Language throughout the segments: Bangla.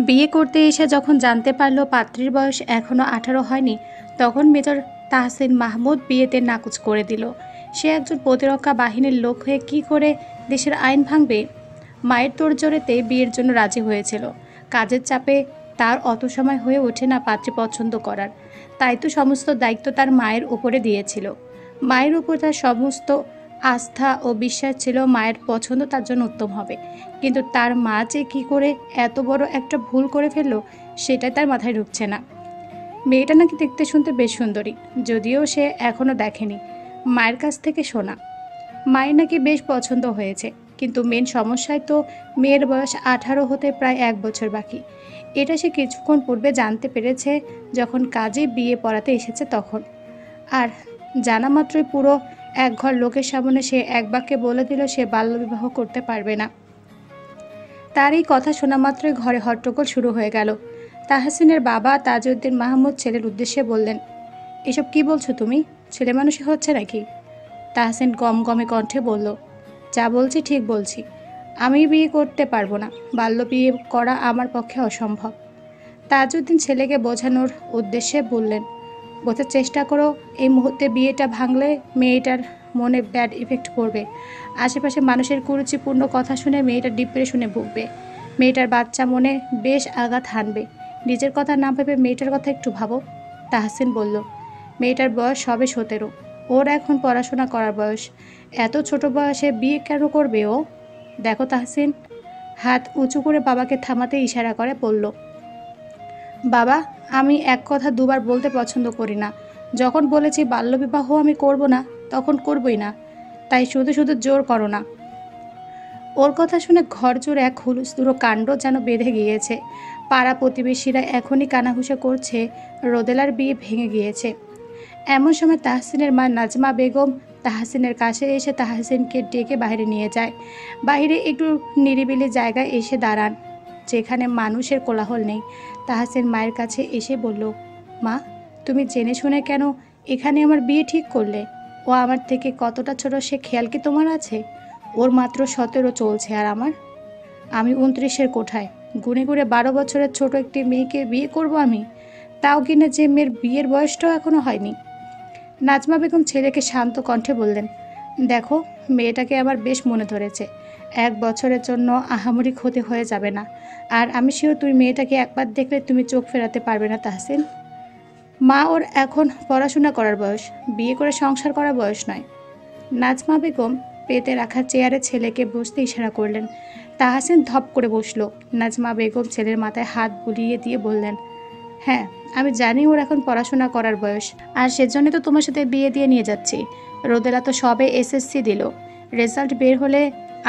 বিয়ে করতে এসে যখন জানতে পারল পাত্রীর বয়স এখনও 18 হয়নি, তখন মেজর তাহসিন মাহমুদ বিয়েতে নাকচ করে দিল। সে একজন প্রতিরক্ষা বাহিনীর লোক হয়ে কী করে দেশের আইন ভাঙবে? মায়ের তোড়জোড়েতে বিয়ের জন্য রাজি হয়েছিল। কাজের চাপে তার অত সময় হয়ে ওঠে না পাত্রী পছন্দ করার। তাই তো সমস্ত দায়িত্ব তার মায়ের উপরে দিয়েছিল। মায়ের উপর তার সমস্ত আস্থা ও বিশ্বাস ছিল মায়ের পছন্দ তার জন্য উত্তম হবে। কিন্তু তার মা যে কী করে এত বড় একটা ভুল করে ফেললো সেটাই তার মাথায় ঢুকছে না। মেয়েটা নাকি দেখতে শুনতে বেশ সুন্দরী, যদিও সে এখনও দেখেনি। মায়ের কাছ থেকে শোনা মায়ের নাকি বেশ পছন্দ হয়েছে, কিন্তু মেন সমস্যায় তো মেয়ের বয়স 18 হতে প্রায় 1 বছর বাকি। এটা সে কিছুক্ষণ পূর্বে জানতে পেরেছে যখন কাজে বিয়ে পড়াতে এসেছে তখন। আর জানা মাত্রই পুরো এক ঘর লোকের সামনে সে এক বাক্যে বলে দিল সে বাল্যবিবাহ করতে পারবে না। তার এই কথা শোনা মাত্রই ঘরে হট্টগোল শুরু হয়ে গেল। তাহসিনের বাবা তাজউদ্দিন মাহমুদ ছেলের উদ্দেশ্যে বললেন, এসব কি বলছো তুমি? ছেলে মানুষই হচ্ছে নাকি? তাহসিন গমগমে কণ্ঠে বলল, যা বলছি ঠিক বলছি। আমি বিয়ে করতে পারবো না, বাল্য বিয়ে করা আমার পক্ষে অসম্ভব। তাজউদ্দিন ছেলেকে বোঝানোর উদ্দেশ্যে বললেন, বোঝার চেষ্টা করো, এই মুহূর্তে বিয়েটা ভাঙলে মেয়েটার মনে ব্যাড ইফেক্ট পড়বে। আশেপাশে মানুষের কুরুচিপূর্ণ কথা শুনে মেয়েটা ডিপ্রেশনে ভুগবে। মেয়েটার বাচ্চা মনে বেশ আঘাত হানবে। নিজের কথা না ভেবে মেয়েটার কথা একটু ভাবো। তাহসিন বলল, মেয়েটার বয়স সবে 17, ওর এখন পড়াশোনা করার বয়স। এত ছোট বয়সে বিয়ে কেন করবে ও? দেখো তাহসিন, হাত উঁচু করে বাবাকে থামাতে ইশারা করে বলল, বাবা, আমি এক কথা দুবার বলতে পছন্দ করি না। যখন বলেছি বাল্যবিবাহ আমি করব না, তখন করবই না। তাই শুধু শুধু জোর করো না। ওর কথা শুনে ঘর জুড়ে এক হুলস্থুল কাণ্ড যেন বেঁধে গিয়েছে। পাড়া প্রতিবেশীরা এখনই কানাঘুষা করছে রোদেলার বিয়ে ভেঙে গিয়েছে। এমন সময় তাহসিনের মা নাজমা বেগম তাহসিনের কাছে এসে তাহসিনকে ডেকে বাইরে নিয়ে যায়। বাইরে একটু নিরিবিলি জায়গায় এসে দাঁড়ান, যেখানে মানুষের কোলাহল নেই। তাহসিন মায়ের কাছে এসে বলল, মা, তুমি জেনে শুনে কেন এখানে আমার বিয়ে ঠিক করলে? ও আমার থেকে কতটা ছোট সে খেয়াল কি তোমার আছে? ওর মাত্র 17 চলছে, আর আমি 29-এর কোঠায়। গুনে গুনে 12 বছরের ছোট একটি মেয়েকে বিয়ে করব আমি? তাও কিনা যে মেয়ের বিয়ের বয়সটাও এখনো হয়নি। নাজমা বেগম ছেলেকে শান্ত কণ্ঠে বললেন, দেখো, মেয়েটাকে আমার বেশ মনে ধরেছে। 1 বছরের জন্য আহামরি ক্ষতি হয়ে যাবে না। আর আমি শিওর তুই মেয়েটাকে একবার দেখলে তুমি চোখ ফেরাতে পারবে না তাহসিন। মা, ওর এখন পড়াশোনা করার বয়স, বিয়ে করে সংসার করার বয়স নয়। নাজমা বেগম পেতে রাখা চেয়ারে ছেলেকে বসতে ইশারা করলেন। তাহসিন ধপ করে বসল। নাজমা বেগম ছেলের মাথায় হাত বুলিয়ে দিয়ে বললেন, হ্যাঁ, আমি জানি ওর এখন পড়াশোনা করার বয়স, আর সেজন্য তো তোমার সাথে বিয়ে দিয়ে নিয়ে যাচ্ছি। রোদেলা তো সবে এসএসসি দিল। রেজাল্ট বের হলে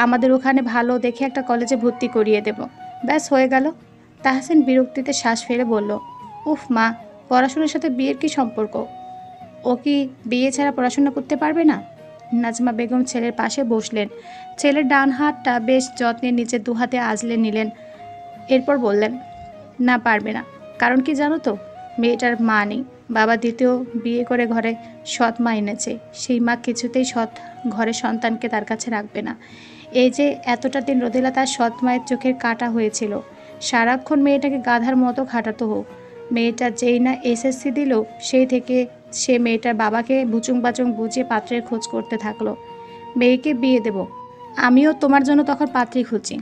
আমাদের ওখানে ভালো দেখে একটা কলেজে ভর্তি করিয়ে দেব। ব্যাস হয়ে গেল। তাহসিন বিরক্তিতে শ্বাস ফেলে বলল, উফ মা, পড়াশোনার সাথে বিয়ের কি সম্পর্ক? ও কি বিয়ে ছাড়া পড়াশোনা করতে পারবে না? নাজমা বেগম ছেলের পাশে বসলেন। ছেলের ডান হাতটা বেশ যত্নে নিচে দুহাতে আজলে নিলেন। এরপর বললেন, না, পারবে না। কারণ কি জানো তো? মেয়েটার মা নেই। বাবা দ্বিতীয় বিয়ে করে ঘরে সৎ মা এনেছে। সেই মা কিছুতেই সৎ ঘরের সন্তানকে তার কাছে রাখবে না। এই যে এতটা দিন রোদেলা তার সৎ মায়ের চোখের কাটা হয়েছিল, সারাক্ষণ মেয়েটাকে গাধার মতো খাটাতো হোক। মেয়েটা যেই না এসএসসি দিল, সেই থেকে সে মেয়েটার বাবাকে বুচুং বাচুং বুঝিয়ে পাত্রের খোঁজ করতে থাকলো। মেয়েকে বিয়ে দেব, আমিও তোমার জন্য তখন পাত্রী খুঁজি।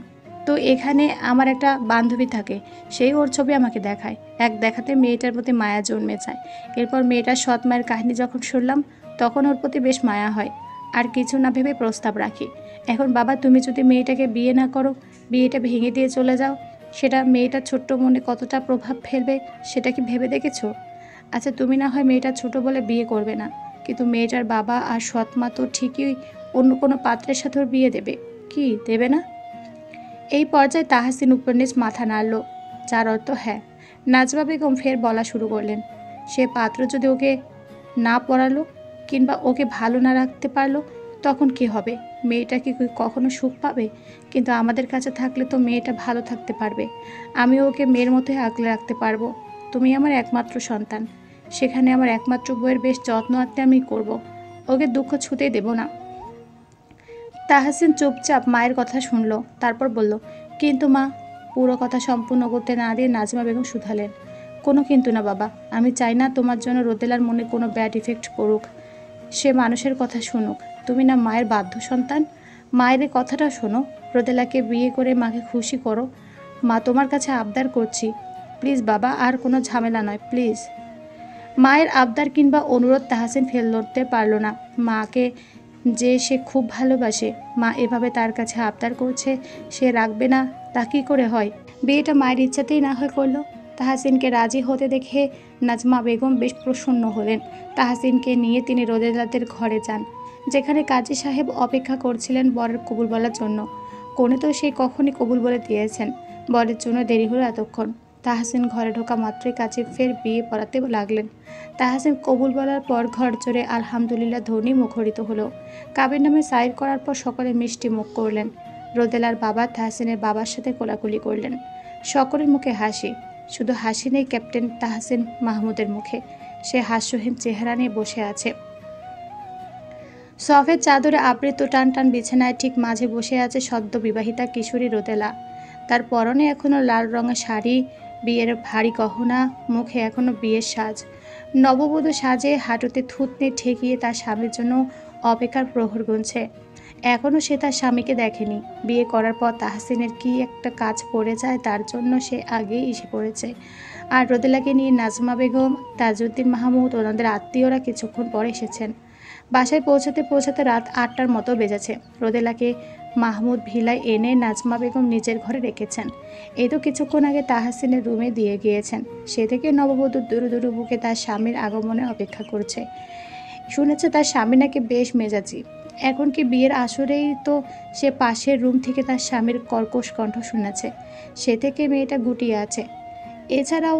তো এখানে আমার একটা বান্ধবী থাকে, সেই ওর ছবি আমাকে দেখায়। এক দেখাতে মেয়েটার প্রতি মায়া জন্মে যায়। এরপর মেয়েটার সৎ মায়ের কাহিনী যখন শুনলাম, তখন ওর প্রতি বেশ মায়া হয়। আর কিছু না ভেবে প্রস্তাব রাখি। এখন বাবা, তুমি যদি মেয়েটাকে বিয়ে না করো, বিয়েটা ভেঙে দিয়ে চলে যাও, সেটা মেয়েটার ছোট্ট মনে কতটা প্রভাব ফেলবে সেটা কি ভেবে দেখেছো? আচ্ছা, তুমি না হয় মেয়েটা ছোট বলে বিয়ে করবে না, কিন্তু মেয়েটার বাবা আর সৎ মা তো ঠিকই অন্য কোনো পাত্রের সাথে ওর বিয়ে দেবে। কি দেবে না? এই পর্যায়ে তাহসিন উপন্যাস মাথা নাড়ল, যার অর্থ হ্যাঁ। নাজমা বেগম ফের বলা শুরু করলেন, সে পাত্র যদি ওকে না পড়ালো কিংবা ওকে ভালো না রাখতে পারলো, তখন কি হবে? মেয়েটা কি কখনো সুখ পাবে? কিন্তু আমাদের কাছে থাকলে তো মেয়েটা ভালো থাকতে পারবে। আমি ওকে মেয়ের মতোই আগলে রাখতে পারবো। তুমি আমার একমাত্র সন্তান, সেখানে আমার একমাত্র বইয়ের বেশ যত্ন আত্মে আমি করব। ওকে দুঃখ ছুতেই দেব না। তাহসিন চুপচাপ মায়ের কথা শুনল, তারপর বলল, কিন্তু মা, পুরো কথা সম্পূর্ণ করতে না দিয়ে নাজমা বেগম শুধালেন, কোনো কিন্তু না বাবা, আমি চাই না তোমার জন্য রোদেলার মনে কোনো ব্যাড ইফেক্ট পড়ুক। সে মানুষের কথা শুনুক। তুমি না মায়ের বাধ্য সন্তান, মায়ের এই কথাটা শোনো। রোদেলাকে বিয়ে করে মাকে খুশি করো। মা তোমার কাছে আবদার করছি, প্লিজ বাবা, আর কোনো ঝামেলা নয়, প্লিজ। মায়ের আবদার কিংবা অনুরোধ তাহসিন ফেলতে পারল না। মাকে যে সে খুব ভালোবাসে, মা এভাবে তার কাছে আবদার করছে, সে রাখবে না তা কী করে হয়? বিয়েটা মায়ের ইচ্ছাতেই না হয় করলো। তাহসিনকে রাজি হতে দেখে নাজমা বেগম বেশ প্রসন্ন হলেন। তাহসিনকে নিয়ে তিনি রোদেলাদের ঘরে যান, যেখানে কাজী সাহেব অপেক্ষা করছিলেন বরের কবুল বলার জন্য। কোনে তো সে কখনই কবুল বলে দিয়েছেন, বরের জন্য দেরি হলো এতক্ষণ। তাহসিন ঘরে ঢোকা মাত্রই কাজী ফের বিয়ে পড়াতে লাগলেন। তাহসিন কবুল বলার পর ঘর জোরে আলহামদুলিল্লাহ ধ্বনি মুখরিত হলো। কাবির নামে সাইন করার পর সকলে মিষ্টি মুখ করলেন। রোদেলার বাবা তাহসিনের বাবার সাথে কোলাকুলি করলেন। সকলের মুখে হাসি, শুধু হাসি নেই ক্যাপ্টেন তাহসিন মাহমুদের মুখে। সে হাস্যহীন চেহারা নিয়ে বসে আছে। সফেদ চাদরে আবৃত টান টান বিছানায় ঠিক মাঝে বসে আছে সদ্য বিবাহিতা কিশোরী রোদেলা। তার পরনে এখনো লাল রঙের শাড়ি, বিয়ের ভারী গহনা, মুখে এখনো বিয়ের সাজ। নববধূ সাজে হাঁটুতে থুতনি ঠেকিয়ে তার স্বামীর জন্য অপেক্ষার প্রহর গুনছে। এখনও সে তার স্বামীকে দেখেনি। বিয়ে করার পর তাহসিনের কি একটা কাজ পড়ে যায়, তার জন্য সে আগেই এসে পড়েছে। আর রোদেলাকে নিয়ে নাজমা বেগম, তাজউদ্দিন মাহমুদ, ওনাদের আত্মীয়রা কিছুক্ষণ পর এসেছেন। বাসায় পৌঁছাতে পৌঁছাতে রাত 8টার মতো বেজেছে। রোদেলাকে মাহমুদ ভিলায় এনে নাজমা বেগম নিজের ঘরে রেখেছেন। এই তো কিছুক্ষণ আগে তাহসিনের রুমে দিয়ে গিয়েছেন। সে থেকে নববধূ দুরু দুরু বুকে তার স্বামীর আগমনে অপেক্ষা করছে। শুনেছে তার স্বামী নাকি বেশ মেজাজি। এখন কি বিয়ের আসরেই তো সে পাশের রুম থেকে তার স্বামীর কর্কশ কণ্ঠ শুনেছে। সে থেকে মেয়েটা গুটিয়ে আছে। এছাড়াও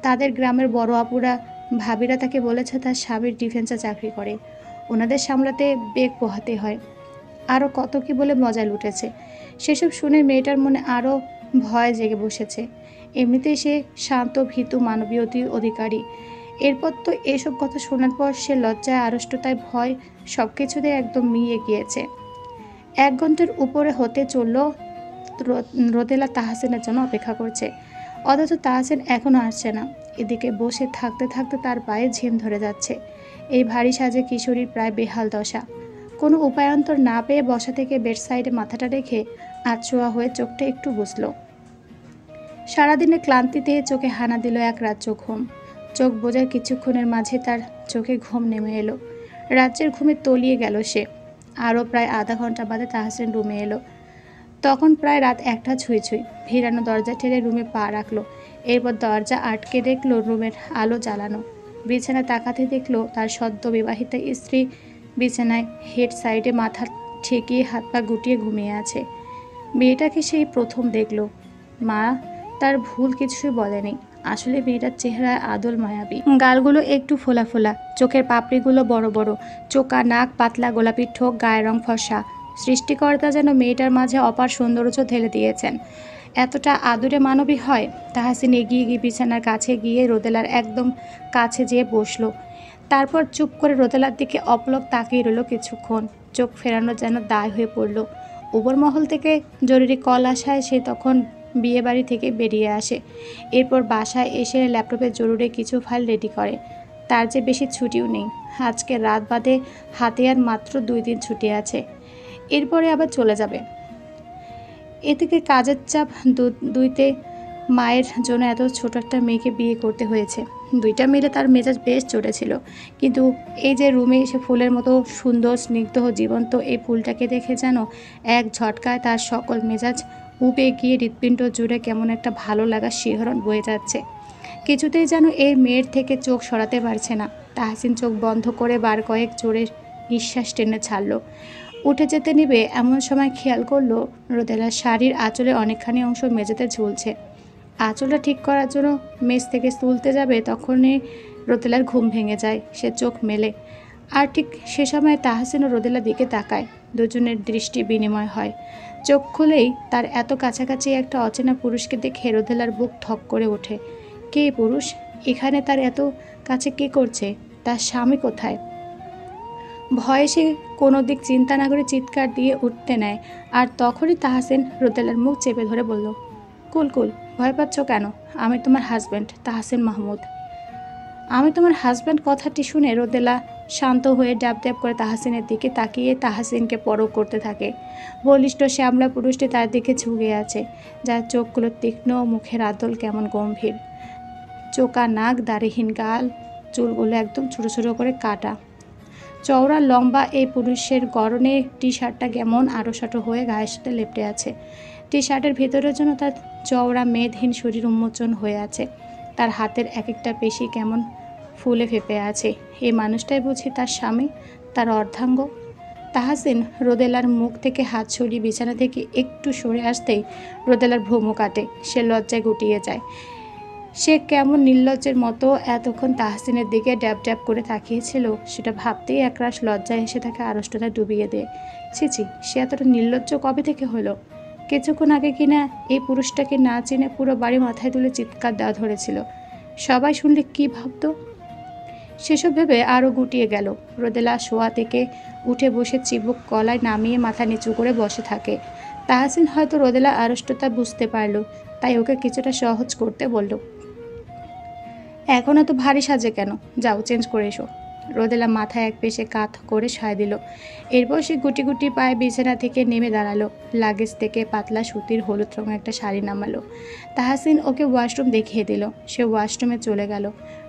তাদের গ্রামের বড় আপুরা, ভাবিরা তাকে বলেছে তার স্বামীর ডিফেন্সে চাকরি করে, ওনাদের সামলাতে বেগ পোহাতে হয়। আরও কত কি বলে মজা লুটেছে। সেসব শুনে মেয়েটার মনে আরও ভয় জেগে বসেছে। এমনিতেই সে শান্ত, ভীতু, মানবীয়তার অধিকারী। এরপর তো এসব কথা শোনার পর সে লজ্জায়, আড়ষ্টতায়, ভয় সব কিছুতে একদম মিয়ে গিয়েছে। 1 ঘন্টার উপরে হতে চলল রোদেলা তাহসিনের জন্য অপেক্ষা করছে, অথচ তাহসিন এখনও আসছে না। এদিকে বসে থাকতে থাকতে তার পায়ে ঝিম ধরে যাচ্ছে। এই ভারী সাজে কিশোরীর প্রায় বেহাল দশা। কোনো উপায়ান্তর না পেয়ে বসা থেকে বেড সাইডে মাথাটা রেখে আধশোয়া হয়ে চোখটা একটু বুঝল। সারাদিনের ক্লান্তিতে চোখে হানা দিল এক রাজ্য ঘুম। চোখ বোঝার কিছুক্ষণের মাঝে তার চোখে ঘুম নেমে এলো। রাজ্যের ঘুমে তলিয়ে গেল সে। আরও প্রায় আধা ঘন্টা বাদে তাহসিন রুমে এলো। তখন প্রায় রাত 1টা ছুঁই ছুঁই। ভিড়ানো দরজা ঠেলে রুমে পা রাখলো। এরপর দরজা আটকে দেখলো রুমের আলো জ্বালানো। বিছানায় তাকাতে দেখলো তার সদ্য বিবাহিতা স্ত্রী বিছানায় হেড সাইডে মাথা ঠেকিয়ে হাত পা গুটিয়ে ঘুমিয়ে আছে। মেয়েটাকে সেই প্রথম দেখলো। মা তার ভুল কিছুই বলেনি। আসলে মেয়েটার চেহারায় আদল মায়াবী। গালগুলো একটু ফোলা ফোলা, চোখের পাপড়িগুলো বড় বড়, চোকা নাক, পাতলা গোলাপি ঠোক, গায়ের রং ফর্সা। সৃষ্টিকর্তা যেন মেয়েটার মাঝে অপার সৌন্দর্য ঢেলে দিয়েছেন। এতটা আদুরে মানবী হয়? তাহসিন এগিয়ে গিয়ে বিছানার কাছে গিয়ে রোদেলার একদম কাছে যেয়ে বসলো। তারপর চুপ করে রোদেলার দিকে অপলক তাকিয়ে রইল কিছুক্ষণ। চোখ ফেরানো যেন দায় হয়ে পড়ল। উপর মহল থেকে জরুরি কল আসায় সে তখন বিয়েবাড়ি থেকে বেরিয়ে আসে। এরপর বাসায় এসে ল্যাপটপে জরুরি কিছু ফাইল রেডি করে। তার যে বেশি ছুটিও নেই। আজকে রাত বাদে হাতে আর মাত্র 2 দিন ছুটি আছে। এরপরে আবার চলে যাবে। এদিকে কাজের চাপ দুইতে, মায়ের জন্য এত ছোট একটা মেয়েকে বিয়ে করতে হয়েছে। 2টা মিলে তার মেজাজ বেশ চড়েছিল। কিন্তু এই যে রুমে এসে ফুলের মতো সুন্দর, স্নিগ্ধ, জীবন্ত এই ফুলটাকে দেখে যেন এক ঝটকায় তার সকল মেজাজ উবে গিয়ে হৃৎপিণ্ড জুড়ে কেমন একটা ভালো লাগার শিহরণ বয়ে যাচ্ছে। কিছুতেই যেন এই মেয়ের থেকে চোখ সরাতে পারছে না। তাহসিন চোখ বন্ধ করে বার কয়েক জোরে নিঃশ্বাস টেনে ছাড়ল। উঠে যেতে নিবে এমন সময় খেয়াল করলো রোদেলার শাড়ির আঁচলে অনেকখানি অংশ মেঝেতে ঝুলছে। আঁচলটা ঠিক করার জন্য মেঝ থেকে তুলতে যাবে, তখনই রোদেলার ঘুম ভেঙে যায়। সে চোখ মেলে, আর ঠিক সে সময় তাহসিন ও রোদেলার দিকে তাকায়। দুজনের দৃষ্টি বিনিময় হয়। চোখ খুলেই তার এত কাছাকাছি একটা অচেনা পুরুষকে দেখে রোদেলার বুক ধক করে ওঠে। কে পুরুষ? এখানে তার এত কাছে কে করছে? তার স্বামী কোথায়? ভয়ে সে কোনো দিক চিন্তা না করে চিৎকার দিয়ে উঠতে নেয়। আর তখনই তাহসিন রোদেলার মুখ চেপে ধরে বলল, কুল কুল, ভয় পাচ্ছ কেন? আমি তোমার হাজব্যান্ড তাহসিন মাহমুদ। আমি তোমার হাজব্যান্ড কথাটি শুনে রোদেলা শান্ত হয়ে ড্যাব ড্যাব করে তাহসিনের দিকে তাকিয়ে তাহসিনকে পরখ করতে থাকে। বলিষ্ঠ শ্যামলা পুরুষটি তার দিকে ঝুঁকে আছে, যার চোখগুলো তীক্ষ্ণ, মুখের আদল কেমন গম্ভীর, চোকা নাক, দাড়িহীন গাল, চুলগুলো একদম ছোটো ছোটো করে কাটা। চওড়া লম্বা এই পুরুষের গরনে টি শার্টটা কেমন আড়োসাঁটো হয়ে গায়ের সাথে লেপটে আছে। টি শার্টের ভেতরের জন্য তার চওড়া মেদহীন শরীর উন্মোচন হয়ে আছে। তার হাতের এক একটা পেশি কেমন ফুলে ফেঁপে আছে। এই মানুষটাই বুঝি তার স্বামী, তার অর্ধাঙ্গ। তাহসিন রোদেলার মুখ থেকে হাত সরিয়ে বিছানা থেকে একটু সরে আসতেই রোদেলার ভ্রম কাটে। সে লজ্জায় গুটিয়ে যায়। সে কেমন নির্লজ্জের মতো এতক্ষণ তাহসিনের দিকে ড্যাব ড্যাব করে তাকিয়েছিল, সেটা ভাবতেই একরাশ লজ্জায় এসে তাকে আড়ষ্টতা ডুবিয়ে দেয়। ছিছি, সে এতটা নির্লজ্জ কবে থেকে হলো? কিছুক্ষণ আগে কিনা এই পুরুষটাকে না চিনে পুরো বাড়ি মাথায় তুলে চিৎকার দেওয়া ধরেছিল। সবাই শুনলে কি ভাবতো? সেসব ভেবে আরও গুটিয়ে গেল। রোদেলা শোয়া থেকে উঠে বসে চিবুক গলায় নামিয়ে মাথা নিচু করে বসে থাকে। তাহসিন হয়তো রোদেলা আড়ষ্টতা বুঝতে পারল, তাই ওকে কিছুটা সহজ করতে বলল, এখন এত ভারী সাজে কেন? যাও চেঞ্জ করে এসো। রোদেলা মাথায় এক পেশে কাত করে সায় দিল। এরপর সে গুটি গুটি পায়ে বিছানা থেকে নেমে দাঁড়ালো। লাগেজ থেকে পাতলা সুতির হলুদ রঙের একটা শাড়ি নামালো। তাহসিন ওকে ওয়াশরুম দেখিয়ে দিল। সে ওয়াশরুমে চলে গেল।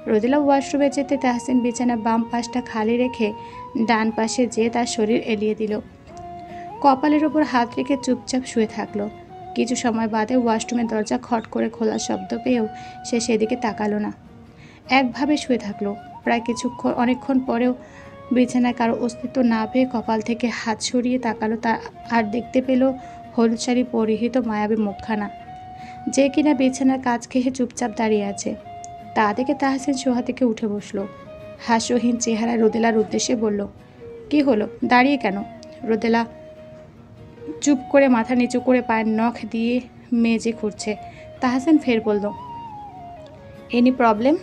রোদেলা ওয়াশরুমে যেতে তাহসিন বিছানার বাম পাশটা খালি রেখে ডান পাশে যেয়ে তার শরীর এলিয়ে দিল। কপালের ওপর হাত রেখে চুপচাপ শুয়ে থাকলো। কিছু সময় বাদে ওয়াশরুমের দরজা খট করে খোলার শব্দ পেয়েও সে সেদিকে তাকালো না। একভাবে শুয়ে থাকলো। প্রায় অনেকক্ষণ পরেও বিছানায় কারো অস্তিত্ব না পেয়ে কপাল থেকে হাত সরিয়ে তাকালো আর দেখতে পেল হলুদ শাড়ি পরিহিত মায়াবী মুখখানা, যে কিনা বিছানার কাজ ঘেঁষে চুপচাপ দাঁড়িয়ে আছে। তা দেখে তাহসিন শোয়া থেকে উঠে বসলো। হাস্যহীন চেহারা রোদেলার উদ্দেশ্যে বলল, কি হলো, দাঁড়িয়ে কেন? রোদেলা চুপ করে মাথা নিচু করে পায়ের নখ দিয়ে মেজে খুঁড়ছে। তাহসিন ফের বলল, এনি প্রবলেম?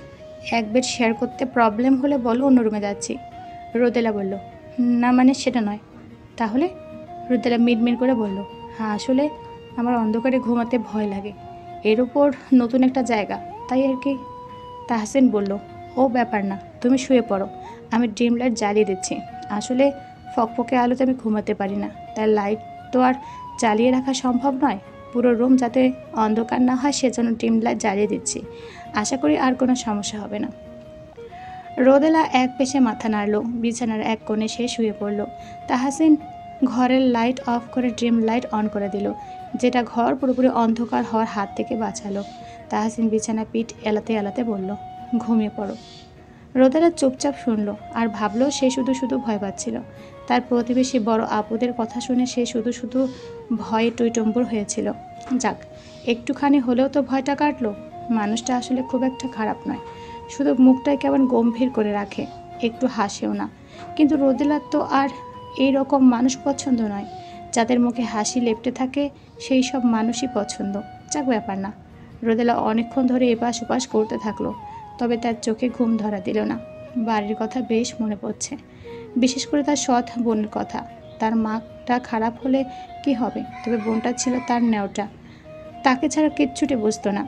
এক বেড শেয়ার করতে প্রবলেম হলে বলো, অন্য রুমে যাচ্ছি। রোদেলা বলল, না মানে সেটা নয়। তাহলে? রোদেলা মিটমিট করে বলল, হ্যাঁ আসলে আমার অন্ধকারে ঘুমাতে ভয় লাগে, এর উপর নতুন একটা জায়গা, তাই আর কি। তাহসিন বলল, ও ব্যাপার না, তুমি শুয়ে পড়ো, আমি ড্রিম লাইট জ্বালিয়ে দিচ্ছি। আসলে ফকফকে আলোতে আমি ঘুমাতে পারি না, তাই লাইট তো আর জ্বালিয়ে রাখা সম্ভব নয়। পুরো রুম যাতে অন্ধকার না হয় সেজন্য ড্রিম লাইট জ্বালিয়ে দিচ্ছি। আশা করি আর কোনো সমস্যা হবে না। রোদেলা এক পেশে মাথা নাড়ল। বিছানার এক কোণে সে শুয়ে পড়ল। তাহসিন ঘরের লাইট অফ করে ড্রিম লাইট অন করে দিল, যেটা ঘর পুরোপুরি অন্ধকার হওয়ার হাত থেকে বাঁচালো। তাহসিন বিছানা পিঠ এলাতে এলাতে বলল, ঘুমিয়ে পড়ো। রোদেলা চুপচাপ শুনল আর ভাবলো সে শুধু শুধু ভয় পাচ্ছিল। তার প্রতিবেশী বড় আপুদের কথা শুনে সে শুধু শুধু ভয়ে টইটম্বুর হয়েছিল। যাক, একটুখানি হলেও তো ভয়টা কাটলো। মানুষটা আসলে খুব একটা খারাপ নয়, শুধু মুখটাই কেমন গম্ভীর করে রাখে, একটু হাসেও না। কিন্তু রোদেলার তো আর এই রকম মানুষ পছন্দ নয়। যাদের মুখে হাসি লেপ্টে থাকে সেই সব মানুষই পছন্দ। যাক, ব্যাপার না। রোদেলা অনেকক্ষণ ধরে এপাশ ওপাশ করতে থাকলো, তবে তার চোখে ঘুম ধরা দিল না। বাড়ির কথা বেশ মনে পড়ছে, বিশেষ করে তার সৎ বোনের কথা। তার মাটা খারাপ হলে কি হবে, তবে বোনটা ছিল তার নেওটা, তাকে ছাড়া কিচ্ছুটি বুঝতো না।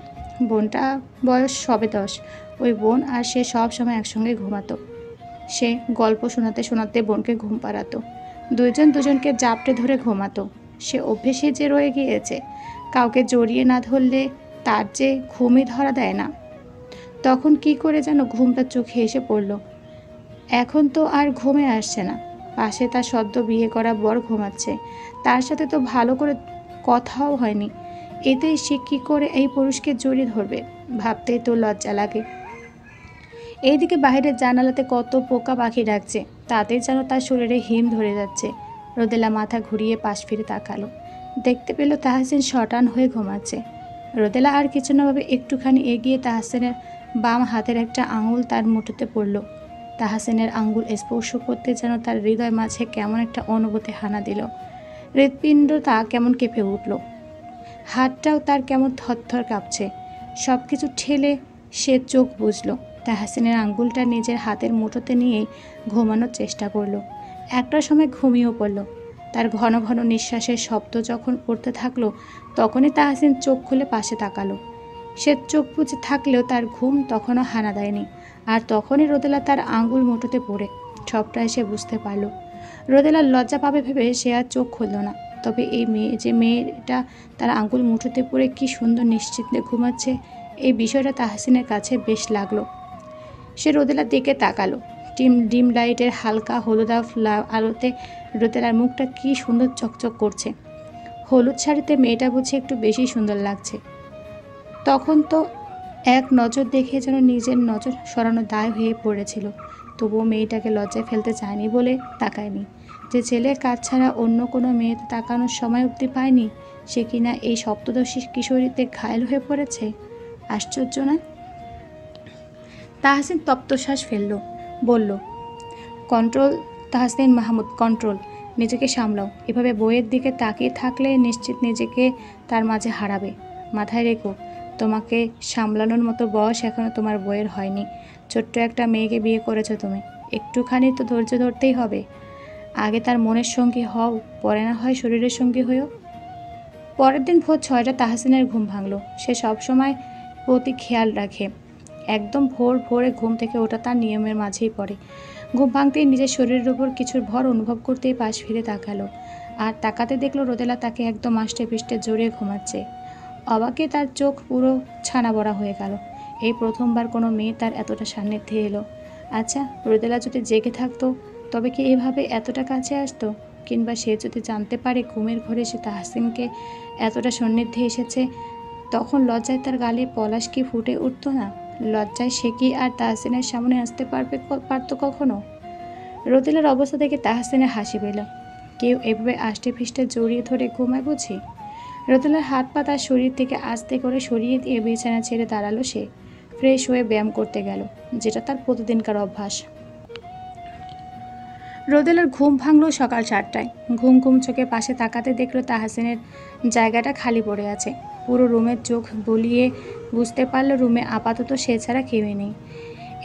বোনটা বয়স সবে 10। ওই বোন আর সে সব সময় একসঙ্গে ঘুমাতো। সে গল্প শোনাতে শোনাতে বোনকে ঘুম পাড়াতো। দুজন দুজনকে জাপটে ধরে ঘুমাতো। সে অভ্যেসে যে রয়ে গিয়েছে, কাউকে জড়িয়ে না ধরলে তার যে ঘুমই ধরা দেয় না। তখন কি করে যেন ঘুমটা চোখে এসে পড়ল। এখন তো আর ঘুমে আসছে না। পাশে তার সদ্য বিয়ে করা বর ঘুমাচ্ছে, তার সাথে তো ভালো করে কথাও হয়নি। এতেই সে কী করে এই পুরুষকে জড়িয়ে ধরবে, ভাবতেই তো লজ্জা লাগে। এইদিকে বাইরের জানালাতে কত পোকা পাখি ডাকছে, তাতেই যেন তার শরীরে হিম ধরে যাচ্ছে। রোদেলা মাথা ঘুরিয়ে পাশ ফিরে তাকালো, দেখতে পেল তাহসিন শটান হয়ে ঘুমাচ্ছে। রোদেলা আর কিছু না ভাবে একটুখানি এগিয়ে তাহসিনের বাম হাতের একটা আঙুল তার মুঠোতে পড়ল। তাহসিনের আঙ্গুল স্পর্শ করতে যেন তার হৃদয় মাঝে কেমন একটা অনুভূতি হানা দিল। হৃৎপিণ্ডটা কেমন কেঁপে উঠল, হাতটাও তার কেমন থরথর কাঁপছে। সব কিছু ঠেলে সে চোখ বুঝল। তাহসিনের আঙ্গুলটা নিজের হাতের মুঠোতে নিয়েই ঘুমানোর চেষ্টা করলো। একটা সময় ঘুমিয়েও পড়ল। তার ঘন ঘন নিঃশ্বাসের শব্দ যখন পড়তে থাকলো তখনই তাহসিন চোখ খুলে পাশে তাকালো। সে চোখ বুজে থাকলেও তার ঘুম তখনও হানা দেয়নি। আর তখনই রোদেলা তার আঙ্গুল মুঠোতে পড়ে সবটাই সে বুঝতে পারল। রোদেলার লজ্জা পাবে ভেবে সে আর চোখ খুলল না। তবে এই মেয়েটা তার আঙ্গুল মুঠোতে পড়ে কি সুন্দর নিশ্চিন্তে ঘুমাচ্ছে, এই বিষয়টা তাহসিনের কাছে বেশ লাগলো। সে রোদেলার দিকে তাকালো। ডিম লাইটের হালকা হলুদাভ আলোতে রোদেলার মুখটা কি সুন্দর চকচক করছে। হলুদ শাড়িতে মেয়েটা বুঝে একটু বেশি সুন্দর লাগছে। তখন তো এক নজর দেখে যেন নিজের নজর সরানো দায় হয়ে পড়েছিল। তবুও মেয়েটাকে লজ্জায় ফেলতে চায়নি বলে তাকায়নি। যে ছেলে কাজ ছাড়া অন্য কোনো মেয়েতে তাকানোর সময় অবধি পায়নি, সে কিনা এই সপ্তদশী কিশোরীতে ঘায়েল হয়ে পড়েছে। আশ্চর্য না? তাহসিন তপ্তশ্বাস ফেলল, বলল, কন্ট্রোল তাহসিন মাহমুদ, কন্ট্রোল, নিজেকে সামলাও। এভাবে বইয়ের দিকে তাকিয়ে থাকলে নিশ্চিত নিজেকে তার মাঝে হারাবে। মাথায় রেখো, তোমাকে সামলানোর মতো বয়স এখনও তোমার বইয়ের হয়নি। ছোট্ট একটা মেয়েকে বিয়ে করেছো তুমি, একটুখানি তো ধৈর্য ধরতেই হবে। আগে তার মনের সঙ্গী হও, পরে না হয় শরীরের সঙ্গী হয়েও। পরের দিন ভোর 6টা তাহসিনের ঘুম ভাঙলো। সে সবসময় প্রতি খেয়াল রাখে, একদম ভোরে ঘুম থেকে ওঠা তার নিয়মের মাঝেই পড়ে। ঘুম ভাঙতেই নিজের শরীরের উপর কিছুর ভর অনুভব করতেই পাশ ফিরে তাকালো। আর তাকাতে দেখলো রোদেলা তাকে একদম আষ্টে পৃষ্ঠে জড়িয়ে ঘুমাচ্ছে। অবাকে তার চোখ পুরো ছানা বড়া হয়ে গেল। এই প্রথমবার কোনো মেয়ে তার এতটা সান্নিধ্যে এলো। আচ্ছা, রোদেলা যদি জেগে থাকতো তবে কি এভাবে এতটা কাছে আসতো? কিংবা সে যদি জানতে পারে ঘুমের ঘরে সে তাহসিনকে এতটা সান্নিধ্যে এসেছে, তখন লজ্জায় তার গালে পলাশ কি ফুটে উঠতো না? লজ্জায় সে কি আর তাহসিনের সামনে আসতে পারতো কখনো? রোদেলার অবস্থা দেখে তাহসিনের হাসি পেল। কেউ এভাবে আষ্টে পৃষ্ঠে জড়িয়ে ধরে ঘুমায় বুঝি? রোদেলার হাত পা তার শরীর থেকে আস্তে করে সরিয়ে দিয়ে বিছানা ছেড়ে দাঁড়ালো। সে ফ্রেশ হয়ে ব্যায়াম করতে গেল, যেটা তার প্রতিদিনকার অভ্যাস। রোদেলার ঘুম ভাঙলো সকাল 4টায়। ঘুম চোখে পাশে তাকাতে দেখলো তাহসিনের জায়গাটা খালি পড়ে আছে। পুরো রুমের চোখ বুলিয়ে বুঝতে পারলো রুমে আপাতত সে ছাড়া কেউই নেই।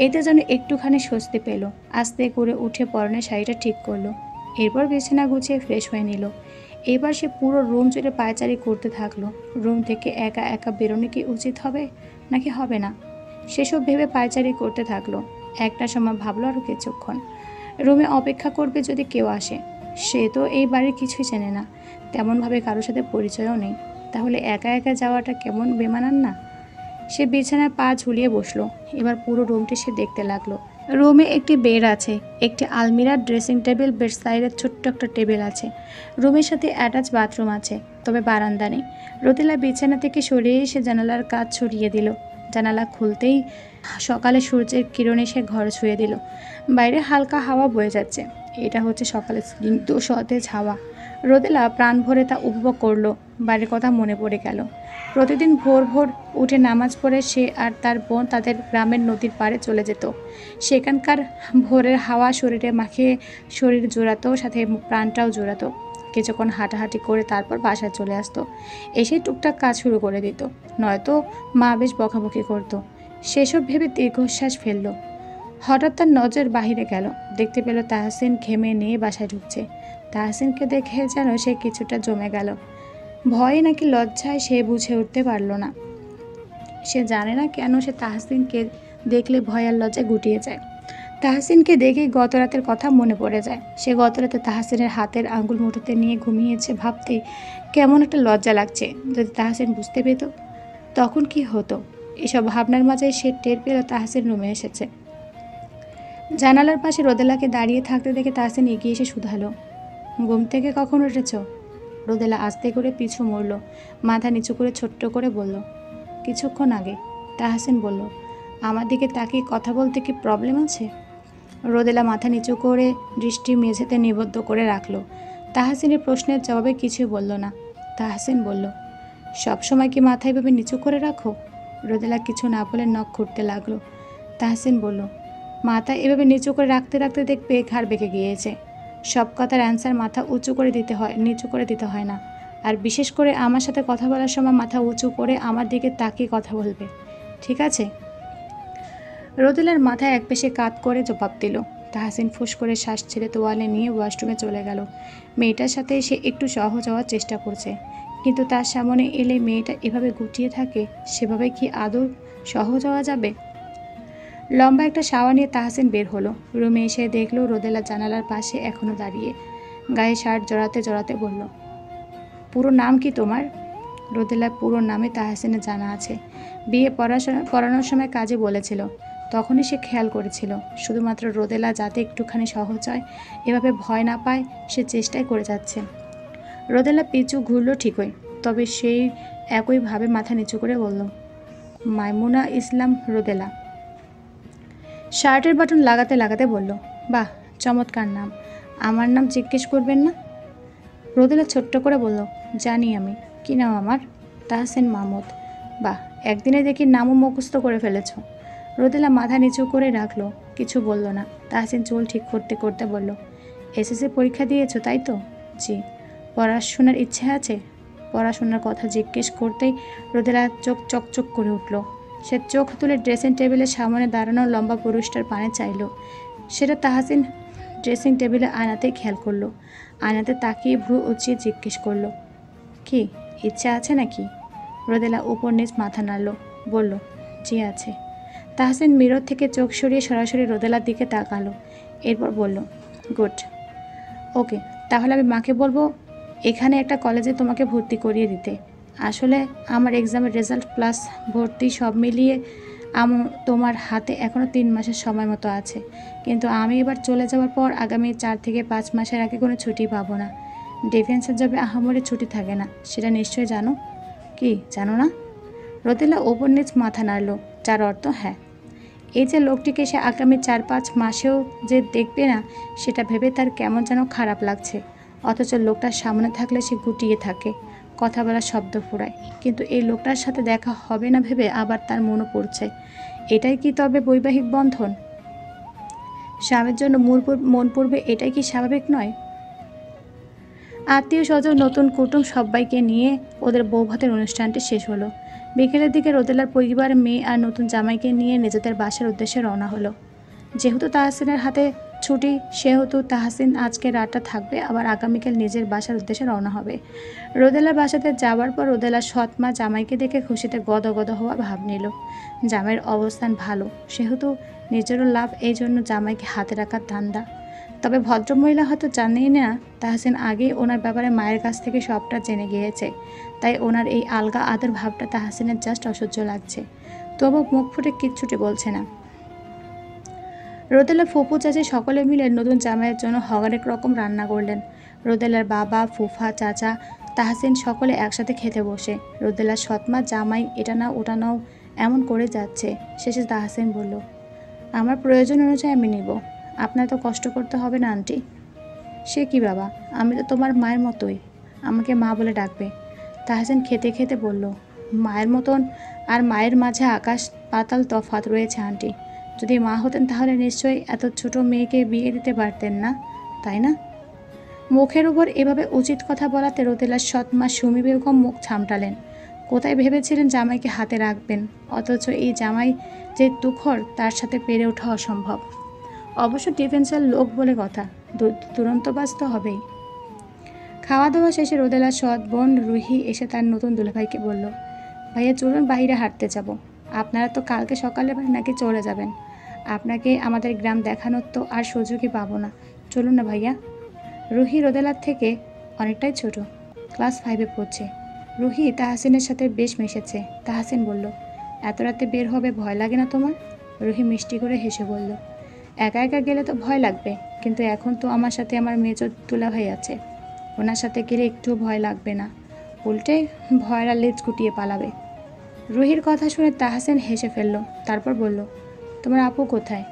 এতে যেন একটুখানি স্বস্তি পেল। আস্তে করে উঠে পরনের শাড়িটা ঠিক করলো। এরপর বিছানা গুছিয়ে ফ্রেশ হয়ে নিল। এবার সে পুরো রুম জুড়ে পায়চারি করতে থাকলো। রুম থেকে একা একা বেরোনো কি উচিত হবে নাকি হবে না, সেসব ভেবে পায়চারি করতে থাকলো। একটা সময় ভাবলো আরও কিছুক্ষণ রুমে অপেক্ষা করবে যদি কেউ আসে। সে তো এই বাড়ির কিছুই চেনে না, তেমনভাবে কারোর সাথে পরিচয়ও নেই। তাহলে একা একা যাওয়াটা কেমন বেমানান না? সে বিছানায় পা ঝুলিয়ে বসলো। এবার পুরো রুমটি সে দেখতে লাগলো। রুমে একটি বেড আছে, একটি আলমিরা, ড্রেসিং টেবিল, বেড সাইডে ছোট্ট একটা টেবিল আছে। রুমের সাথে অ্যাটাচ বাথরুম আছে, তবে বারান্দা নেই। রোদেলা বিছানা থেকে সরিয়ে সে জানালার কাজ ছড়িয়ে দিল। জানালা খুলতেই সকালে সূর্যের কিরণে সে ঘর ছুঁয়ে দিল। বাইরে হালকা হাওয়া বয়ে যাচ্ছে। এটা হচ্ছে সকালের স্নিগ্ধ সতেজ হাওয়া। রোদেলা প্রাণ ভরে তা উপভোগ করলো। বাড়ির কথা মনে পড়ে গেল। প্রতিদিন ভোর উঠে নামাজ পড়ে সে আর তার বোন তাদের গ্রামের নদীর পাড়ে চলে যেত। সেখানকার ভোরের হাওয়া শরীরে মাখিয়ে শরীর জোড়াতো, সাথে প্রাণটাও জোড়াতো। কিছুক্ষণ হাঁটাহাঁটি করে তারপর বাসায় চলে আসতো। এসে টুকটাক কাজ শুরু করে দিত, নয়তো মা বেশ বকাবকি করতো। সেসব ভেবে দীর্ঘশ্বাস ফেলল। হঠাৎ তার নজর বাহিরে গেল। দেখতে পেল তাহসিন ঘেমে নিয়ে বাসায় ঢুকছে। তাহসিনকে দেখে যেন সে কিছুটা জমে গেল। ভয়ে নাকি লজ্জায় সে বুঝে উঠতে পারল না। সে জানে না কেন সে তাহসিনকে দেখলে ভয় আর লজ্জায় গুটিয়ে যায়। তাহসিনকে দেখেই গত রাতের কথা মনে পড়ে যায়। সে গত রাতে তাহসিনের হাতের আঙ্গুল মুঠোতে নিয়ে ঘুমিয়েছে ভাবতেই কেমন একটা লজ্জা লাগছে। যদি তাহসিন বুঝতে পেত তখন কি হতো? এসব ভাবনার মাঝে সে টের পেল তাহসিন রুমে এসেছে। জানালার পাশে রোদেলাকে দাঁড়িয়ে থাকতে দেখে তাহসিন এগিয়ে এসে শুধালো, ঘুম থেকে কখন উঠেছ? রোদেলা আস্তে করে পিছু মরল, মাথা নিচু করে ছোট্ট করে বলল, কিছুক্ষণ আগে। তাহসিন বলল, আমার দিকে তাকিয়ে কথা বলতে কি প্রবলেম আছে? রোদেলা মাথা নিচু করে দৃষ্টি মেঝেতে নিবদ্ধ করে রাখল। তাহসিনের প্রশ্নের জবাবে কিছুই বলল না। তাহসিন বলল, সবসময় কি মাথা এভাবে নিচু করে রাখো? রোদেলা কিছু না বলে নখ খুঁড়তে লাগলো। তাহসিন বলল, মাথা এভাবে নিচু করে রাখতে রাখতে দেখবে ঘাড় বেঁকে গিয়েছে। সব কথার অ্যান্সার মাথা উঁচু করে দিতে হয়, নিচু করে দিতে হয় না। আর বিশেষ করে আমার সাথে কথা বলার সময় মাথা উঁচু করে আমার দিকে তাকিয়ে কথা বলবে, ঠিক আছে? রোদেলার মাথায় এক পেশে কাত করে জবাব দিল। তাহসিন ফুস করে শ্বাস ছেড়ে তোয়ালে নিয়ে ওয়াশরুমে চলে গেল। মেয়েটার সাথে সে একটু সহজ হওয়ার চেষ্টা করছে, কিন্তু তার সামনে এলে মেয়েটা এভাবে গুটিয়ে থাকে, সেভাবে কি আদৌ সহজ হওয়া যাবে? লম্বা একটা শাওয়ার নিয়ে তাহসিন বের হলো। রুমে এসে দেখলো রোদেলা জানালার পাশে এখনো দাঁড়িয়ে, গায়ে শার্ট জড়াতে জড়াতে বলল, পুরো নাম কি তোমার? রোদেলার পুরো নামে তাহসিনের জানা আছে। বিয়ে পড়ানোর সময় কাজে বলেছিল, তখনই সে খেয়াল করেছিল। শুধুমাত্র রোদেলা যাতে একটুখানি সহজ হয়, এভাবে ভয় না পায়, সে চেষ্টাই করে যাচ্ছে। রোদেলা পিছু ঘুরল ঠিকই, তবে সেই একইভাবে মাথা নিচু করে বলল, মাইমুনা ইসলাম রোদেলা। শার্টের বাটন লাগাতে লাগাতে বলল, বাহ, চমৎকার নাম। আমার নাম জিজ্ঞেস করবেন না? রোদেলা ছোট্ট করে বলল, জানি আমি। কি নাম আমার? তাহসিন মাহমুদ। বাহ, একদিনে দেখি নামও মুখস্থ করে ফেলেছ। রোদেলা মাথা নিচু করে রাখলো, কিছু বলল না। তাহসিন চুল ঠিক করতে করতে বলল, এসএসসি পরীক্ষা দিয়েছো তাই তো? জি। পড়াশোনার ইচ্ছে আছে? পড়াশোনার কথা জিজ্ঞেস করতেই রোদেলা চোখ চকচক করে উঠল। সে চোখ তুলে ড্রেসিং টেবিলের সামনে দাঁড়ানো লম্বা পুরুষটার পানে চাইল। সেটা তাহসিন ড্রেসিং টেবিলে আয়নাতেই খেয়াল করলো। আয়নাতে তাকিয়ে ভ্রু উঁচিয়ে জিজ্ঞেস করলো, কি ইচ্ছা আছে নাকি? রোদেলা উপর নিচ মাথা নাড়ল, বলল, জি আছে। তাহসিন মিরর থেকে চোখ সরিয়ে সরাসরি রোদেলার দিকে তাকালো, এরপর বলল, গুড। ওকে, তাহলে আমি মাকে বলবো এখানে একটা কলেজে তোমাকে ভর্তি করিয়ে দিতে। আসলে আমার এক্সামের রেজাল্ট প্লাস ভর্তি সব মিলিয়ে তোমার হাতে এখনও 3 মাসের সময় মতো আছে। কিন্তু আমি এবার চলে যাওয়ার পর আগামী 4 থেকে 5 মাসের আগে কোনো ছুটি পাবো না। ডিফেন্সের জবে আহামরি ছুটি থাকে না, সেটা নিশ্চয়ই জানো। কি জানো না? রোদেলা ওপর নিচ মাথা নাড়ল, যার অর্থ হ্যাঁ। এই যে লোকটিকে সে আগামী 4-5 মাসেও যে দেখবে না, সেটা ভেবে তার কেমন যেন খারাপ লাগছে। অথচ লোকটার সামনে থাকলে সে গুটিয়ে থাকে, কথা বলার শব্দ ফুরায়। কিন্তু এই লোকটার সাথে দেখা হবে না ভেবে আবার তার মনও পড়ছে। এটাই কি তবে বৈবাহিক বন্ধন? স্বামীর জন্য মন পড়বে, এটাই কি স্বাভাবিক নয়? আত্মীয় স্বজন, নতুন কুটুম সবাইকে নিয়ে ওদের বৌভাতের অনুষ্ঠানটি শেষ হলো। বিকেলের দিকে রোদেলার পরিবার মেয়ে আর নতুন জামাইকে নিয়ে নিজেদের বাসার উদ্দেশ্যে রওনা হলো। যেহেতু তাহসিনের হাতে ছুটি, সেহেতু তাহসিন আজকে রাতটা থাকবে, আবার আগামীকাল নিজের বাসার উদ্দেশ্যে রওনা হবে। রোদেলার বাসাতে যাওয়ার পর রোদেলার সৎ মা জামাইকে দেখে খুশিতে গদগদ হওয়া ভাব নিল। জামাইয়ের অবস্থান ভালো, সেহেতু নিজেরও লাভ, এই জন্য জামাইকে হাতে রাখার ধান্দা। তবে ভদ্রমহিলা হয়তো জানেই না তাহসিন আগেই ওনার ব্যাপারে মায়ের কাছ থেকে সবটা জেনে গিয়েছে, তাই ওনার এই আলগা আদর ভাবটা তাহসিনের জাস্ট অসহ্য লাগছে। তবু মুখ ফুটে কিচ্ছুটি বলছে না। রোদেলার ফুপু চাচি সকলে মিলে নতুন জামাইয়ের জন্য হরেক রকম রান্না করলেন। রোদেলার বাবা, ফুফা, চাচা, তাহসিন সকলে একসাথে খেতে বসে। রোদেলার সৎমা জামাই এটা নাও ওটা নাও এমন করে যাচ্ছে। শেষে তাহসিন বলল, আমার প্রয়োজন অনুযায়ী আমি নিব, আপনার তো কষ্ট করতে হবে না আন্টি। সে কি বাবা, আমি তো তোমার মায়ের মতোই, আমাকে মা বলে ডাকবে। তাহসিন খেতে খেতে বলল, মায়ের মতন আর মায়ের মাঝে আকাশ পাতাল তফাৎ রয়েছে আন্টি। যদি মা হতেন তাহলে নিশ্চয়ই এত ছোট মেয়েকে বিয়ে দিতে পারতেন না, তাই না? মুখের উপর এভাবে উচিত কথা বলাতে রোদেলার সৎমা সুমি বেগম মুখ ছামটালেন। কোথায় ভেবেছিলেন জামাইকে হাতে রাখবেন, অথচ এই জামাই যে তুখর, তার সাথে পেরে ওঠা অসম্ভব। অবশ্য ডিফেন্সের লোক বলে কথা, দুরন্তবাজ তো হবেই। খাওয়া দাওয়া শেষে রোদেলার সৎ বোন রুহি এসে তার নতুন দুলাভাইকে বলল, ভাইয়া চলুন বাইরে হাঁটতে যাব। আপনারা তো কালকে সকালে নাকি চলে যাবেন, আপনাকে আমাদের গ্রাম দেখানোর তো আর সুযোগই পাবো না, চলুন না ভাইয়া। রুহি রোদেলার থেকে অনেকটাই ছোট, ক্লাস 5-এ পড়ছে। রুহি তাহসিনের সাথে বেশ মিশেছে। তাহসিন বলল, এত রাতে বের হবে, ভয় লাগে না তোমার? রুহি মিষ্টি করে হেসে বলল, একা একা গেলে তো ভয় লাগবে, কিন্তু এখন তো আমার সাথে আমার মেজো দুলাভাই আছে, ওনার সাথে গেলে একটুও ভয় লাগবে না, উল্টে ভয়রা লেজ গুটিয়ে পালাবে। রুহির কথা শুনে তাহসিন হেসে ফেলল, তারপর বলল, তোমার আপু কোথায়?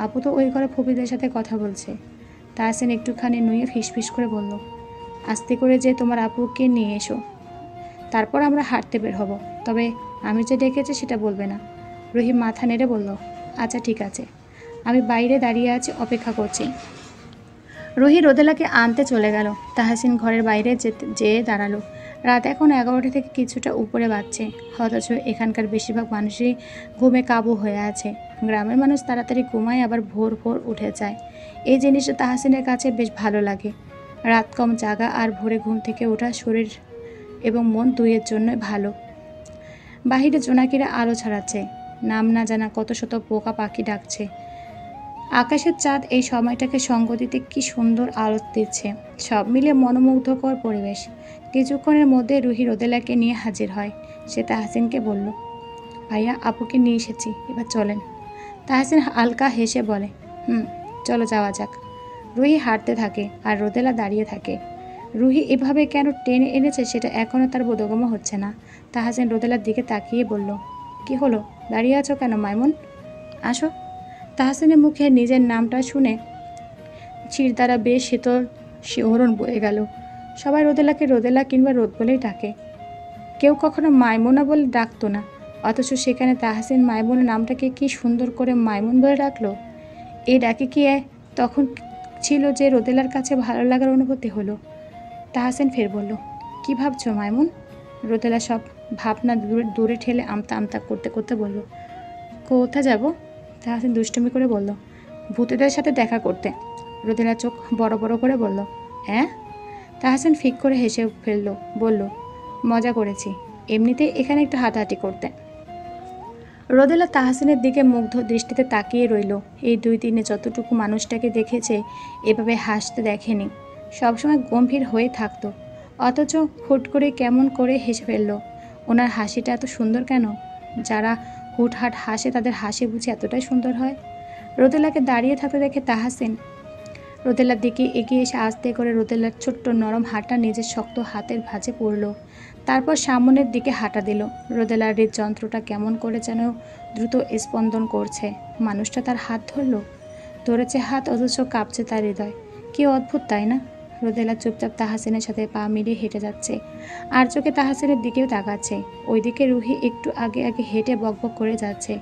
আপু তো ওই ঘরে ফুপিদের সাথে কথা বলছে। তাহসিন একটুখানি নুয়ে ফিসফিস করে বলল, আস্তে করে যে তোমার আপুকে নিয়ে এসো, তারপর আমরা হাঁটতে বের হব। তবে আমি যে ডেকেছি সেটা বলবে না। রুহি মাথা নেড়ে বলল, আচ্ছা ঠিক আছে, আমি বাইরে দাঁড়িয়ে আছি, অপেক্ষা করছি। রুহি রোদেলাকে আনতে চলে গেল। তাহসিন ঘরের বাইরে যেয়ে দাঁড়ালো। রাত এখন 11টা থেকে কিছুটা উপরে বাজছে, অথচ এখানকার বেশিরভাগ মানুষই ঘুমে কাবু হয়ে আছে। গ্রামের মানুষ তাড়াতাড়ি ঘুমায়, আবার ভোর ভোর উঠে যায়। এই জিনিসটা তাহসিনের কাছে বেশ ভালো লাগে। রাত কম জাগা আর ভোরে ঘুম থেকে ওঠা শরীর এবং মন দুইয়ের জন্যই ভালো। বাহিরে জোনাকিরা আলো ছড়াচ্ছে, নাম না জানা কত শত পোকা পাখি ডাকছে। আকাশের চাঁদ এই সময়টাকে সঙ্গ দিতে কি সুন্দর আলো দিচ্ছে। সব মিলে মনোমুগ্ধকর পরিবেশ। কিছুক্ষণের মধ্যে রুহি রোদেলাকে নিয়ে হাজির হয়। সে তাহসিনকে বলল, ভাইয়া আপুকে নিয়ে এসেছি, এবার চলেন। তাহসিন হালকা হেসে বলে, চলো যাওয়া যাক। রুহি হাঁটতে থাকে আর রোদেলা দাঁড়িয়ে থাকে। রুহি এভাবে কেন টেনে এনেছে সেটা এখনও তার বোধগম্য হচ্ছে না। তাহসিন রোদেলার দিকে তাকিয়ে বলল, কি হলো, দাঁড়িয়ে আছো কেন মাইমুন? আসো। তাহসিনের মুখে নিজের নামটা শুনে শিরদাঁড়া বেশ শীতল শিহরণ বয়ে গেল। সবাই রোদেলাকে রোদেলা কিংবা রোদ বলেই ডাকে, কেউ কখনো মাইমুনা বলে ডাকতো না। অথচ সেখানে তাহসিন মাইমুনের নামটাকে কি সুন্দর করে মাইমুন বলে ডাকলো। এই ডাকে কি তখন ছিল যে রোদেলার কাছে ভালো লাগার অনুভূতি হলো। তাহসিন ফের বলল, কি ভাবছো মাইমুন? রোদেলা সব ভাবনা দূরে ঠেলে আমতা আমতা করতে করতে বলল, কোথা যাব? তাহসিন দুষ্টুমি করে বলল, ভূতেদের সাথে দেখা করতে। রোদেলা চোখ বড় বড় করে বলল, হ্যাঁ? তাহসিন ফিক করে হেসে ফেলল, বলল, মজা করেছি, এমনিতেই এখানে একটু হাঁটাহাঁটি করতে। রোদেলা তাহসিনের দিকে মুগ্ধ দৃষ্টিতে তাকিয়ে রইল। এই 2 দিনে যতটুকু মানুষটাকে দেখেছে এভাবে হাসতে দেখেনি। সবসময় গম্ভীর হয়ে থাকতো, অথচ হুট করে কেমন করে হেসে ফেলল। ওনার হাসিটা এত সুন্দর কেন? যারা হুটহাট হাসে তাদের হাসি বুঝি এতটাই সুন্দর হয়? রোদেলাকে দাঁড়িয়ে থাকতে দেখে তাহসিন রোদেলার দিকে এগিয়ে এসে আস্তে করে রোদেলার ছোট্ট নরম হাতটা নিজের শক্ত হাতের ভাঁজে পড়ল। তারপর সামনের দিকে হাঁটা দিল। রোদেলার হৃদযন্ত্রটা কেমন করে যেন দ্রুত স্পন্দন করছে। মানুষটা তার হাত ধরেছে হাত, অথচ কাঁপছে তার হৃদয়। কি অদ্ভুত, তাই না? রোদেলা চুপচাপ তাহসিনের সাথে পা মিলিয়ে হেঁটে যাচ্ছে, আর চোখে তাহসিনের দিকেও তাকাচ্ছে। ওইদিকে রুহি একটু আগে আগে হেঁটে বকবক করে যাচ্ছে,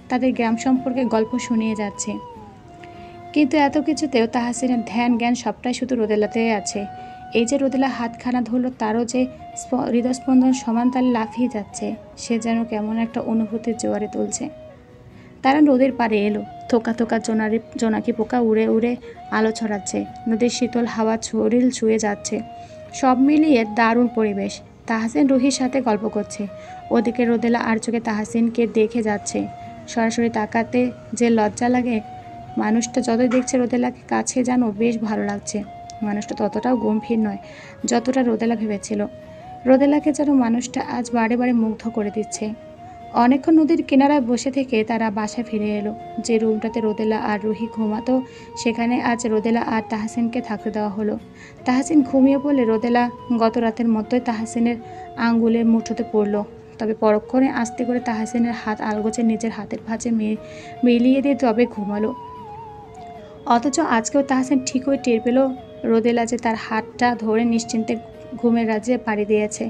তাদের গ্রাম সম্পর্কে গল্প শুনিয়ে যাচ্ছে। কিন্তু এত কিছুতেও তাহসিনের ধ্যান জ্ঞান সবটাই শুধু রোদেলাতেই আছে। এই যে রোদেলা হাতখানা ধরল, তারও যে হৃদস্পন্দন সমান তালে লাফিয়ে যাচ্ছে। সে যেন কেমন একটা অনুভূতির জোয়ারে তুলছে। তারা নদীর পাড়ে এলো। থোকা থোকা জোনাকি পোকা উড়ে উড়ে আলো ছড়াচ্ছে, নদীর শীতল হাওয়া শরীর ছুঁয়ে যাচ্ছে। সব মিলিয়ে দারুণ পরিবেশ। তাহসিন রুহির সাথে গল্প করছে, ওদিকে রোদেলা আর চোখে তাহসিনকে দেখে যাচ্ছে। সরাসরি তাকাতে যে লজ্জা লাগে। মানুষটা যতই দেখছে রোদেলাকে কাছে যেন বেশ ভালো লাগছে। মানুষটা ততটাও গম্ভীর নয় যতটা রোদেলা ভেবেছিল। রোদেলাকে যেন মানুষটা আজ বারে বারে মুগ্ধ করে দিচ্ছে। অনেকক্ষণ নদীর কিনারায় বসে থেকে তারা বাসায় ফিরে এলো। যে রুমটাতে রোদেলা আর রুহি ঘুমাতো সেখানে আজ রোদেলা আর তাহসিনকে থাকতে দেওয়া হলো। তাহসিন ঘুমিয়ে পড়লে রোদেলা গত রাতের মতোই তাহসিনের আঙ্গুলের মুঠোতে পড়ল। তবে পরক্ষণে আস্তে করে তাহসিনের হাত আলগোছে নিজের হাতের ভাঁজে মিলিয়ে দিয়ে তবে ঘুমালো। অথচ আজকেও তাহসিন ঠিকই টের পেল রোদেলা যে তার হাতটা ধরে নিশ্চিন্তে ঘুমের রাজ্যে পাড়ি দিয়েছে।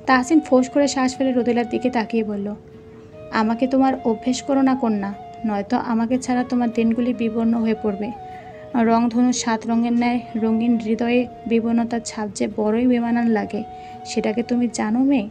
তাহসিন ফোঁস করে শ্বাস ফেলে রোদেলার দিকে তাকিয়ে বলল, আমাকে তোমার অভ্যেস করো না কন্যা, নয়তো আমাকে ছাড়া তোমার দিনগুলি বিবর্ণ হয়ে পড়বে। রংধনুর 7 রঙের ন্যায় রঙিন হৃদয়ে বিবর্ণতার ছাপ যে বড়ই বেমানান লাগে, সেটাকে তুমি জানো মেয়ে?